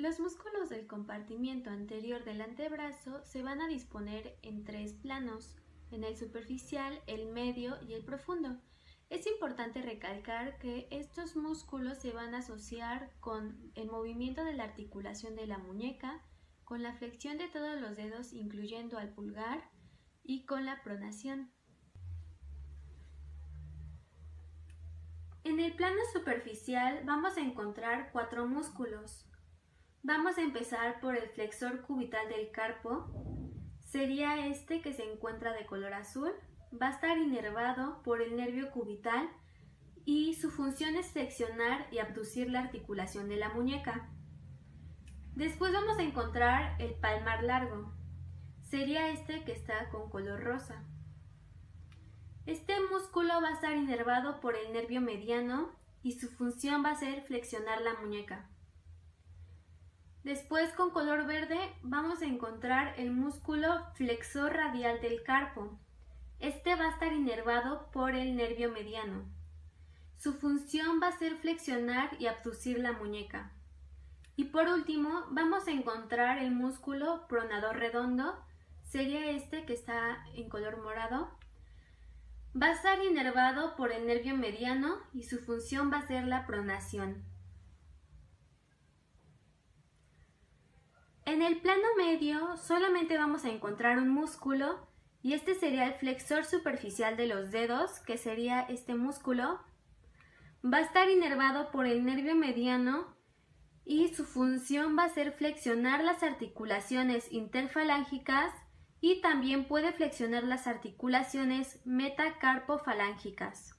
Los músculos del compartimiento anterior del antebrazo se van a disponer en tres planos, en el superficial, el medio y el profundo. Es importante recalcar que estos músculos se van a asociar con el movimiento de la articulación de la muñeca, con la flexión de todos los dedos incluyendo al pulgar y con la pronación. En el plano superficial vamos a encontrar cuatro músculos. Vamos a empezar por el flexor cubital del carpo. Sería este que se encuentra de color azul. Va a estar inervado por el nervio cubital y su función es flexionar y abducir la articulación de la muñeca. Después vamos a encontrar el palmar largo. Sería este que está con color rosa. Este músculo va a estar inervado por el nervio mediano y su función va a ser flexionar la muñeca. Después, con color verde, vamos a encontrar el músculo flexor radial del carpo. Este va a estar inervado por el nervio mediano. Su función va a ser flexionar y abducir la muñeca. Y por último, vamos a encontrar el músculo pronador redondo. Sería este que está en color morado. Va a estar inervado por el nervio mediano y su función va a ser la pronación. En el plano medio solamente vamos a encontrar un músculo y este sería el flexor superficial de los dedos, que sería este músculo. Va a estar inervado por el nervio mediano y su función va a ser flexionar las articulaciones interfalángicas y también puede flexionar las articulaciones metacarpofalángicas.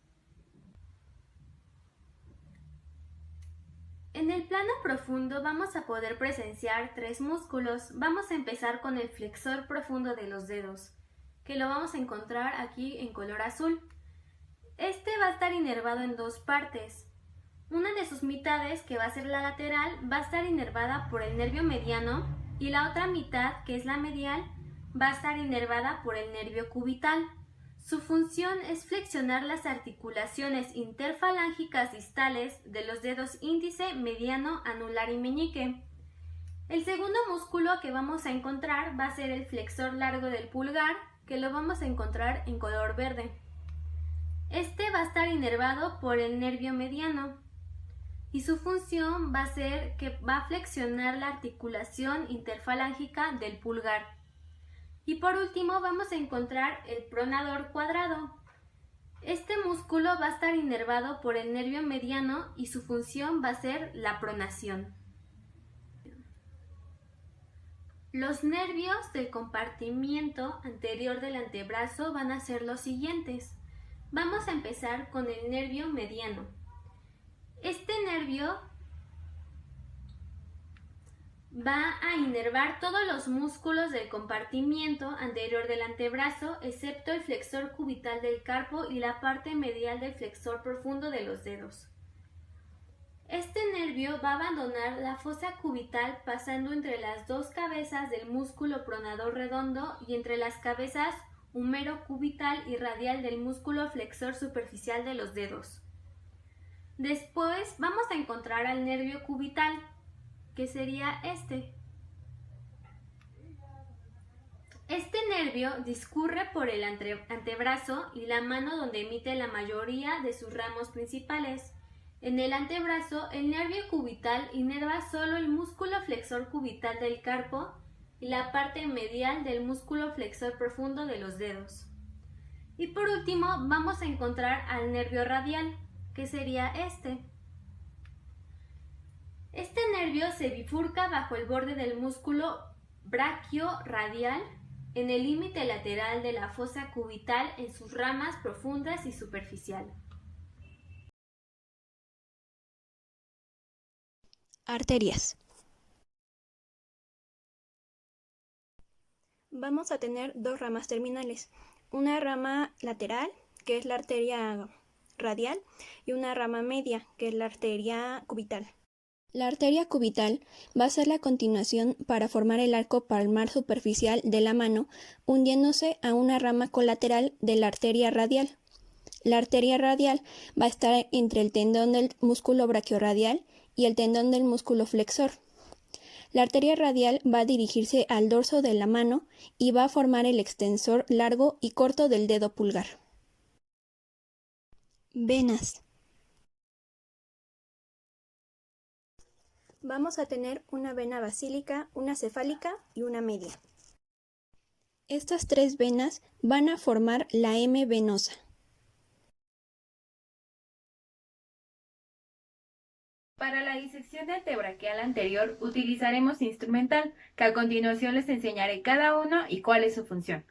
En el plano profundo vamos a poder presenciar tres músculos. Vamos a empezar con el flexor profundo de los dedos, que lo vamos a encontrar aquí en color azul. Este va a estar inervado en dos partes. Una de sus mitades, que va a ser la lateral, va a estar inervada por el nervio mediano y la otra mitad, que es la medial, va a estar inervada por el nervio cubital. Su función es flexionar las articulaciones interfalángicas distales de los dedos índice, mediano, anular y meñique. El segundo músculo que vamos a encontrar va a ser el flexor largo del pulgar, que lo vamos a encontrar en color verde. Este va a estar inervado por el nervio mediano y su función va a ser que va a flexionar la articulación interfalángica del pulgar. Y por último vamos a encontrar el pronador cuadrado. Este músculo va a estar inervado por el nervio mediano y su función va a ser la pronación. Los nervios del compartimiento anterior del antebrazo van a ser los siguientes. Vamos a empezar con el nervio mediano. Este nervio va a inervar todos los músculos del compartimiento anterior del antebrazo, excepto el flexor cubital del carpo y la parte medial del flexor profundo de los dedos. Este nervio va a abandonar la fosa cubital pasando entre las dos cabezas del músculo pronador redondo y entre las cabezas húmero-cubital y radial del músculo flexor superficial de los dedos. Después vamos a encontrar al nervio cubital, que sería este. Este nervio discurre por el antebrazo y la mano donde emite la mayoría de sus ramos principales. En el antebrazo, el nervio cubital inerva solo el músculo flexor cubital del carpo y la parte medial del músculo flexor profundo de los dedos. Y por último, vamos a encontrar al nervio radial, que sería este. Este nervio se bifurca bajo el borde del músculo braquioradial en el límite lateral de la fosa cubital en sus ramas profundas y superficial. Arterias. Vamos a tener dos ramas terminales, una rama lateral, que es la arteria radial, y una rama media, que es la arteria cubital. La arteria cubital va a ser la continuación para formar el arco palmar superficial de la mano, hundiéndose a una rama colateral de la arteria radial. La arteria radial va a estar entre el tendón del músculo braquioradial y el tendón del músculo flexor. La arteria radial va a dirigirse al dorso de la mano y va a formar el extensor largo y corto del dedo pulgar. Venas. Vamos a tener una vena basílica, una cefálica y una media. Estas tres venas van a formar la M venosa. Para la disección de antebraquial anterior utilizaremos instrumental, que a continuación les enseñaré cada uno y cuál es su función.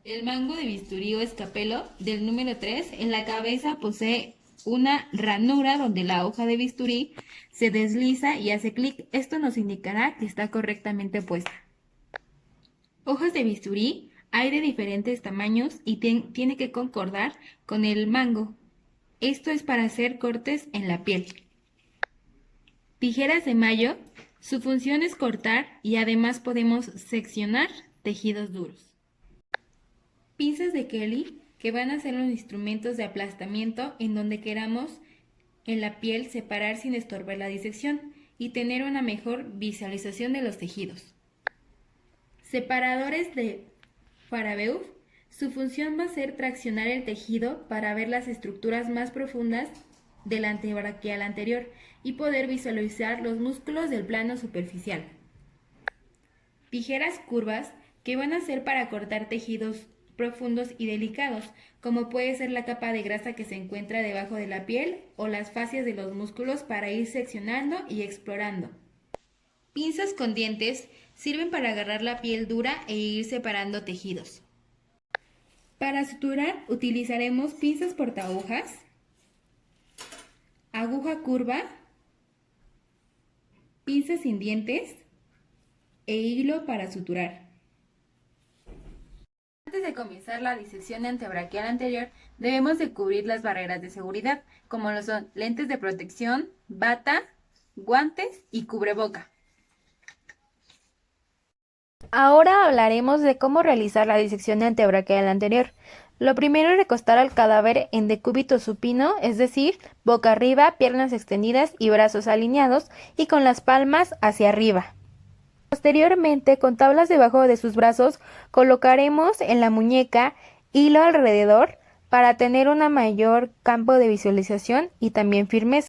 El mango de bisturí o escapelo del número 3 en la cabeza posee una ranura donde la hoja de bisturí se desliza y hace clic. Esto nos indicará que está correctamente puesta. Hojas de bisturí hay de diferentes tamaños y tiene que concordar con el mango. Esto es para hacer cortes en la piel. Tijeras de mayo, su función es cortar y además podemos seccionar tejidos duros. Pinzas de Kelly, que van a ser los instrumentos de aplastamiento en donde queramos en la piel separar sin estorbar la disección y tener una mejor visualización de los tejidos. Separadores de Farabeuf, su función va a ser traccionar el tejido para ver las estructuras más profundas del antebraquial anterior y poder visualizar los músculos del plano superficial. Tijeras curvas, que van a ser para cortar tejidos profundos y delicados, como puede ser la capa de grasa que se encuentra debajo de la piel o las fascias de los músculos para ir seccionando y explorando. Pinzas con dientes sirven para agarrar la piel dura e ir separando tejidos. Para suturar utilizaremos pinzas portahojas, aguja curva, pinzas sin dientes e hilo para suturar. Antes de comenzar la disección de antebraquial anterior, debemos de cubrir las barreras de seguridad, como lo son lentes de protección, bata, guantes y cubreboca. Ahora hablaremos de cómo realizar la disección de antebraquial anterior. Lo primero es recostar al cadáver en decúbito supino, es decir, boca arriba, piernas extendidas y brazos alineados y con las palmas hacia arriba. Posteriormente, con tablas debajo de sus brazos, colocaremos en la muñeca hilo alrededor para tener un mayor campo de visualización y también firmeza.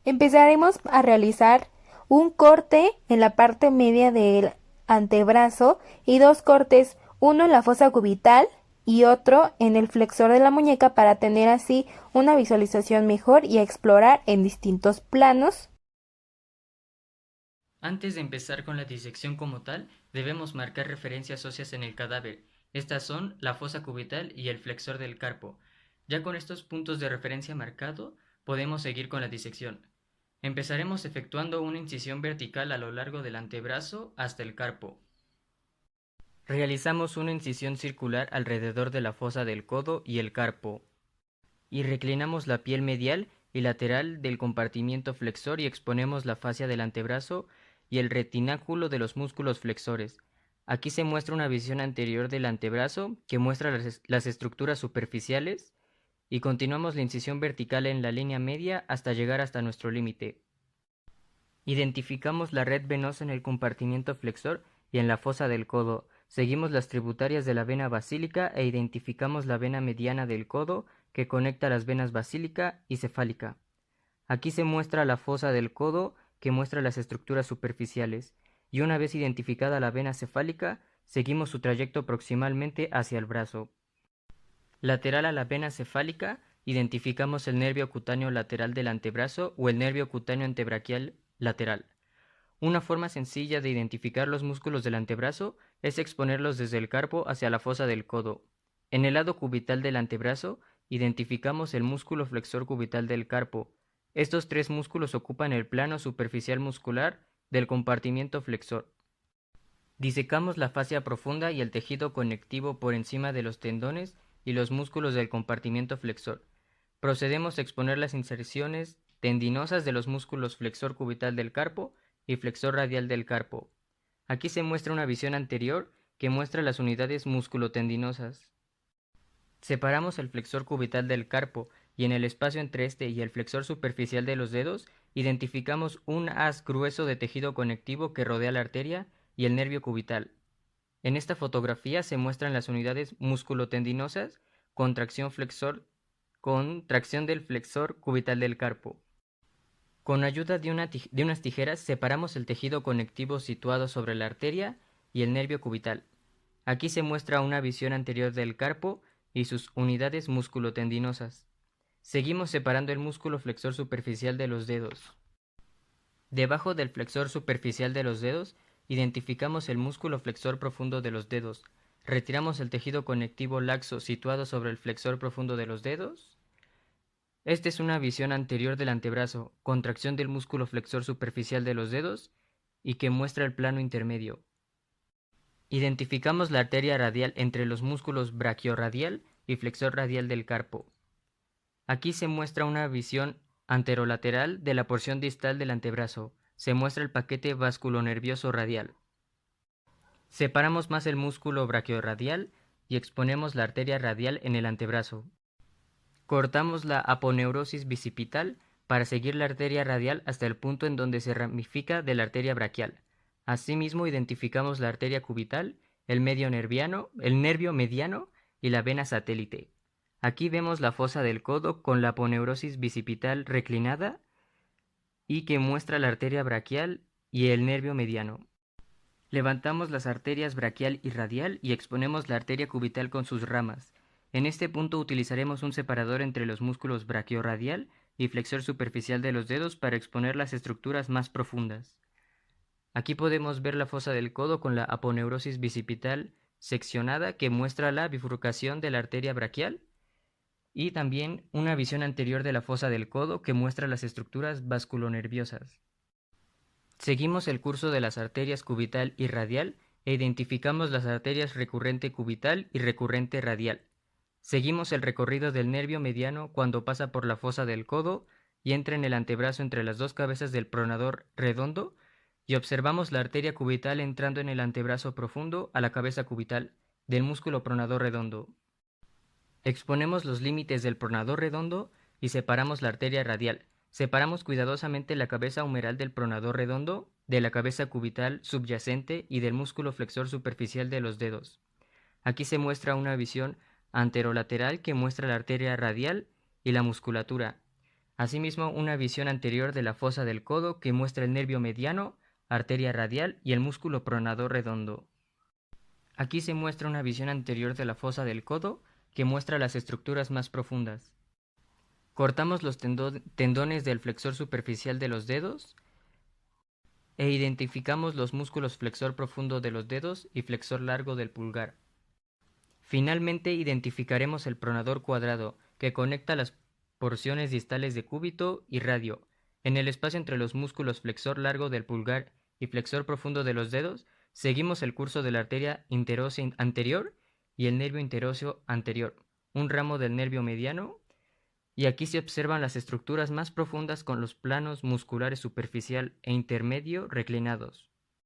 Empezaremos a realizar un corte en la parte media del antebrazo y dos cortes, uno en la fosa cubital y otro en el flexor de la muñeca para tener así una visualización mejor y explorar en distintos planos. Antes de empezar con la disección como tal, debemos marcar referencias óseas en el cadáver. Estas son la fosa cubital y el flexor del carpo. Ya con estos puntos de referencia marcado, podemos seguir con la disección. Empezaremos efectuando una incisión vertical a lo largo del antebrazo hasta el carpo. Realizamos una incisión circular alrededor de la fosa del codo y el carpo. Y reclinamos la piel medial y lateral del compartimiento flexor y exponemos la fascia del antebrazo y el retináculo de los músculos flexores. Aquí se muestra una visión anterior del antebrazo que muestra las estructuras superficiales y continuamos la incisión vertical en la línea media hasta llegar hasta nuestro límite. Identificamos la red venosa en el compartimiento flexor y en la fosa del codo. Seguimos las tributarias de la vena basílica e identificamos la vena mediana del codo que conecta las venas basílica y cefálica. Aquí se muestra la fosa del codo que muestra las estructuras superficiales, y una vez identificada la vena cefálica, seguimos su trayecto proximalmente hacia el brazo. Lateral a la vena cefálica, identificamos el nervio cutáneo lateral del antebrazo o el nervio cutáneo antebraquial lateral. Una forma sencilla de identificar los músculos del antebrazo es exponerlos desde el carpo hacia la fosa del codo. En el lado cubital del antebrazo, identificamos el músculo flexor cubital del carpo. Estos tres músculos ocupan el plano superficial muscular del compartimiento flexor. Disecamos la fascia profunda y el tejido conectivo por encima de los tendones y los músculos del compartimiento flexor. Procedemos a exponer las inserciones tendinosas de los músculos flexor cubital del carpo y flexor radial del carpo. Aquí se muestra una visión anterior que muestra las unidades musculotendinosas. Separamos el flexor cubital del carpo y en el espacio entre este y el flexor superficial de los dedos identificamos un haz grueso de tejido conectivo que rodea la arteria y el nervio cubital. En esta fotografía se muestran las unidades musculotendinosas, contracción del flexor cubital del carpo. Con ayuda de unas tijeras separamos el tejido conectivo situado sobre la arteria y el nervio cubital. Aquí se muestra una visión anterior del carpo y sus unidades musculotendinosas. Seguimos separando el músculo flexor superficial de los dedos. Debajo del flexor superficial de los dedos, identificamos el músculo flexor profundo de los dedos. Retiramos el tejido conectivo laxo situado sobre el flexor profundo de los dedos. Esta es una visión anterior del antebrazo, contracción del músculo flexor superficial de los dedos y que muestra el plano intermedio. Identificamos la arteria radial entre los músculos brachiorradial y flexor radial del carpo. Aquí se muestra una visión anterolateral de la porción distal del antebrazo. Se muestra el paquete vasculonervioso radial. Separamos más el músculo brachiorradial y exponemos la arteria radial en el antebrazo. Cortamos la aponeurosis bicipital para seguir la arteria radial hasta el punto en donde se ramifica de la arteria braquial. Asimismo, identificamos la arteria cubital, el nervio mediano y la vena satélite. Aquí vemos la fosa del codo con la aponeurosis bicipital reclinada y que muestra la arteria braquial y el nervio mediano. Levantamos las arterias braquial y radial y exponemos la arteria cubital con sus ramas. En este punto utilizaremos un separador entre los músculos brachiorradial y flexor superficial de los dedos para exponer las estructuras más profundas. Aquí podemos ver la fosa del codo con la aponeurosis bicipital seccionada que muestra la bifurcación de la arteria braquial y también una visión anterior de la fosa del codo que muestra las estructuras vasculonerviosas. Seguimos el curso de las arterias cubital y radial e identificamos las arterias recurrente cubital y recurrente radial. Seguimos el recorrido del nervio mediano cuando pasa por la fosa del codo y entra en el antebrazo entre las dos cabezas del pronador redondo y observamos la arteria cubital entrando en el antebrazo profundo a la cabeza cubital del músculo pronador redondo. Exponemos los límites del pronador redondo y separamos la arteria radial. Separamos cuidadosamente la cabeza humeral del pronador redondo de la cabeza cubital subyacente y del músculo flexor superficial de los dedos. Aquí se muestra una visión anterolateral que muestra la arteria radial y la musculatura. Asimismo, una visión anterior de la fosa del codo que muestra el nervio mediano, arteria radial y el músculo pronador redondo. Aquí se muestra una visión anterior de la fosa del codo que muestra las estructuras más profundas. Cortamos los tendones del flexor superficial de los dedos e identificamos los músculos flexor profundo de los dedos y flexor largo del pulgar. Finalmente identificaremos el pronador cuadrado que conecta las porciones distales de cúbito y radio. En el espacio entre los músculos flexor largo del pulgar y flexor profundo de los dedos, seguimos el curso de la arteria interósea anterior y el nervio interóseo anterior, un ramo del nervio mediano, y aquí se observan las estructuras más profundas con los planos musculares superficial e intermedio reclinados.